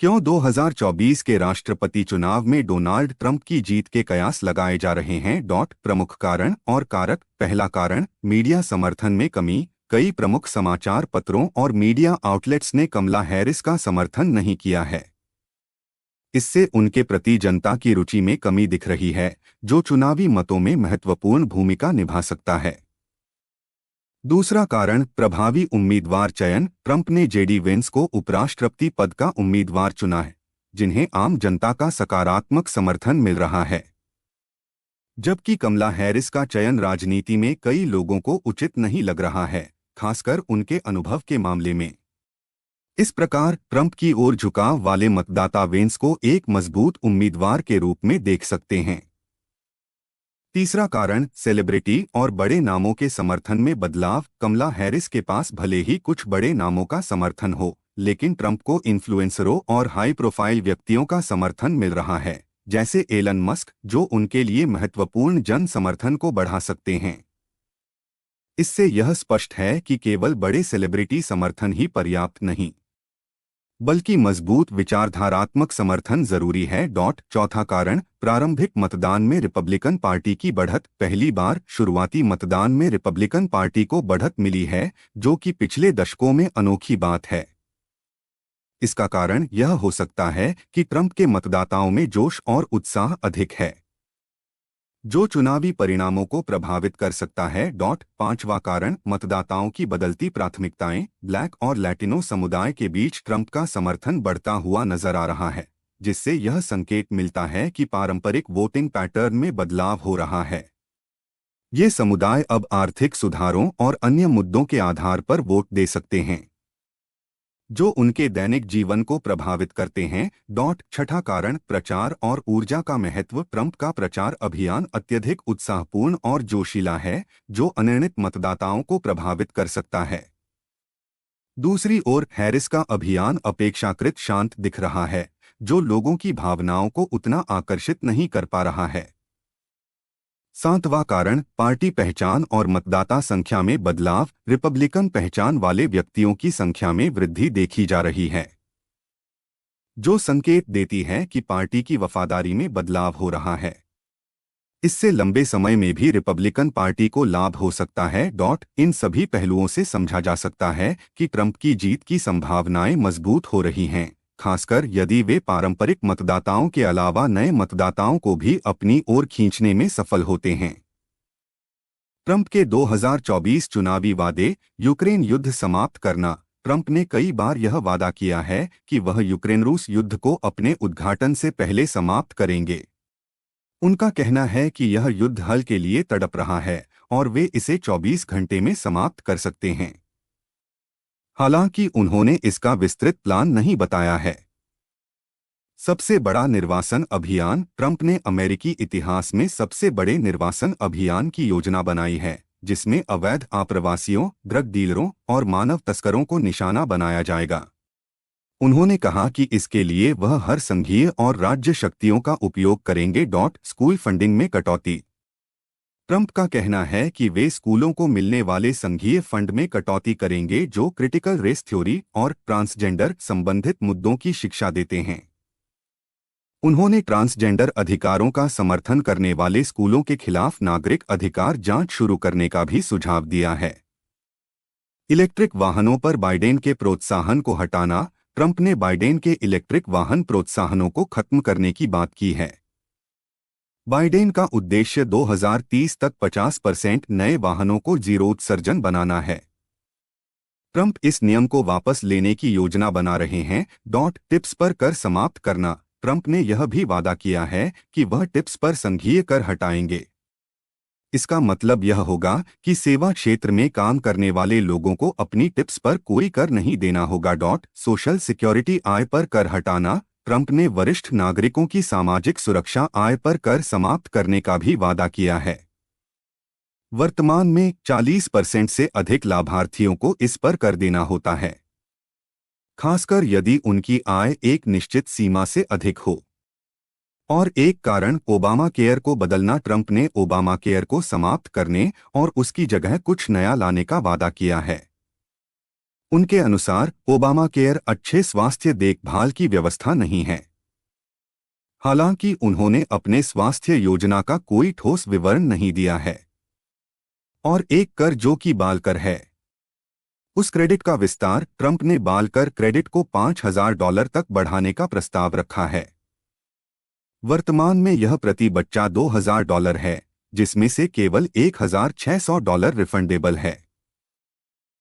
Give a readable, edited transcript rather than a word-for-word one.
क्यों 2024 के राष्ट्रपति चुनाव में डोनाल्ड ट्रंप की जीत के कयास लगाए जा रहे हैं? प्रमुख कारण और कारक। पहला कारण, मीडिया समर्थन में कमी। कई प्रमुख समाचार पत्रों और मीडिया आउटलेट्स ने कमला हैरिस का समर्थन नहीं किया है। इससे उनके प्रति जनता की रुचि में कमी दिख रही है, जो चुनावी मतों में महत्वपूर्ण भूमिका निभा सकता है। दूसरा कारण, प्रभावी उम्मीदवार चयन। ट्रंप ने जेडी वेंस को उपराष्ट्रपति पद का उम्मीदवार चुना है, जिन्हें आम जनता का सकारात्मक समर्थन मिल रहा है, जबकि कमला हैरिस का चयन राजनीति में कई लोगों को उचित नहीं लग रहा है, खासकर उनके अनुभव के मामले में। इस प्रकार ट्रंप की ओर झुकाव वाले मतदाता वेंस को एक मजबूत उम्मीदवार के रूप में देख सकते हैं। तीसरा कारण, सेलिब्रिटी और बड़े नामों के समर्थन में बदलाव। कमला हैरिस के पास भले ही कुछ बड़े नामों का समर्थन हो, लेकिन ट्रंप को इन्फ्लुएंसरों और हाई प्रोफाइल व्यक्तियों का समर्थन मिल रहा है, जैसे एलन मस्क, जो उनके लिए महत्वपूर्ण जन समर्थन को बढ़ा सकते हैं। इससे यह स्पष्ट है कि केवल बड़े सेलिब्रिटी समर्थन ही पर्याप्त नहीं, बल्कि मजबूत विचारधारात्मक समर्थन जरूरी है। चौथा कारण, प्रारंभिक मतदान में रिपब्लिकन पार्टी की बढ़त। पहली बार शुरुआती मतदान में रिपब्लिकन पार्टी को बढ़त मिली है, जो कि पिछले दशकों में अनोखी बात है। इसका कारण यह हो सकता है कि ट्रंप के मतदाताओं में जोश और उत्साह अधिक है, जो चुनावी परिणामों को प्रभावित कर सकता है। पांचवा कारण, मतदाताओं की बदलती प्राथमिकताएं। ब्लैक और लैटिनो समुदाय के बीच ट्रंप का समर्थन बढ़ता हुआ नजर आ रहा है, जिससे यह संकेत मिलता है कि पारंपरिक वोटिंग पैटर्न में बदलाव हो रहा है। ये समुदाय अब आर्थिक सुधारों और अन्य मुद्दों के आधार पर वोट दे सकते हैं, जो उनके दैनिक जीवन को प्रभावित करते हैं। छठा कारण, प्रचार और ऊर्जा का महत्व। ट्रंप का प्रचार अभियान अत्यधिक उत्साहपूर्ण और जोशीला है, जो अनिर्णित मतदाताओं को प्रभावित कर सकता है। दूसरी ओर हैरिस का अभियान अपेक्षाकृत शांत दिख रहा है, जो लोगों की भावनाओं को उतना आकर्षित नहीं कर पा रहा है। सातवां कारण, पार्टी पहचान और मतदाता संख्या में बदलाव। रिपब्लिकन पहचान वाले व्यक्तियों की संख्या में वृद्धि देखी जा रही है, जो संकेत देती है कि पार्टी की वफादारी में बदलाव हो रहा है। इससे लंबे समय में भी रिपब्लिकन पार्टी को लाभ हो सकता है। इन सभी पहलुओं से समझा जा सकता है कि ट्रंप की जीत की संभावनाएं मजबूत हो रही हैं, खासकर यदि वे पारंपरिक मतदाताओं के अलावा नए मतदाताओं को भी अपनी ओर खींचने में सफल होते हैं। ट्रंप के 2024 चुनावी वादे। यूक्रेन युद्ध समाप्त करना। ट्रंप ने कई बार यह वादा किया है कि वह यूक्रेन रूस युद्ध को अपने उद्घाटन से पहले समाप्त करेंगे। उनका कहना है कि यह युद्ध हल के लिए तड़प रहा है और वे इसे 24 घंटे में समाप्त कर सकते हैं। हालांकि उन्होंने इसका विस्तृत प्लान नहीं बताया है। सबसे बड़ा निर्वासन अभियान। ट्रंप ने अमेरिकी इतिहास में सबसे बड़े निर्वासन अभियान की योजना बनाई है, जिसमें अवैध आप्रवासियों, ड्रग डीलरों और मानव तस्करों को निशाना बनाया जाएगा। उन्होंने कहा कि इसके लिए वह हर संघीय और राज्य शक्तियों का उपयोग करेंगे। स्कूल फंडिंग में कटौती। ट्रंप का कहना है कि वे स्कूलों को मिलने वाले संघीय फंड में कटौती करेंगे, जो क्रिटिकल रेस थ्योरी और ट्रांसजेंडर संबंधित मुद्दों की शिक्षा देते हैं। उन्होंने ट्रांसजेंडर अधिकारों का समर्थन करने वाले स्कूलों के खिलाफ नागरिक अधिकार जांच शुरू करने का भी सुझाव दिया है। इलेक्ट्रिक वाहनों पर बाइडेन के प्रोत्साहन को हटाना। ट्रंप ने बाइडेन के इलेक्ट्रिक वाहन प्रोत्साहनों को खत्म करने की बात की है। बाइडेन का उद्देश्य 2030 तक 50% नए वाहनों को जीरो उत्सर्जन बनाना है। ट्रंप इस नियम को वापस लेने की योजना बना रहे हैं। टिप्स पर कर समाप्त करना। ट्रंप ने यह भी वादा किया है कि वह टिप्स पर संघीय कर हटाएंगे। इसका मतलब यह होगा कि सेवा क्षेत्र में काम करने वाले लोगों को अपनी टिप्स पर कोई कर नहीं देना होगा। सोशल सिक्योरिटी आय पर कर हटाना। ट्रंप ने वरिष्ठ नागरिकों की सामाजिक सुरक्षा आय पर कर समाप्त करने का भी वादा किया है। वर्तमान में 40% से अधिक लाभार्थियों को इस पर कर देना होता है, खासकर यदि उनकी आय एक निश्चित सीमा से अधिक हो। और एक कारण, ओबामा केयर को बदलना। ट्रंप ने ओबामा केयर को समाप्त करने और उसकी जगह कुछ नया लाने का वादा किया है। उनके अनुसार ओबामा केयर अच्छे स्वास्थ्य देखभाल की व्यवस्था नहीं है। हालांकि उन्होंने अपने स्वास्थ्य योजना का कोई ठोस विवरण नहीं दिया है। और एक कर जो कि बाल कर है। उस क्रेडिट का विस्तार ट्रंप ने बाल कर क्रेडिट को $5,000 तक बढ़ाने का प्रस्ताव रखा है। वर्तमान में यह प्रति बच्चा $2,000 है, जिसमें से केवल $1,600 रिफंडेबल है।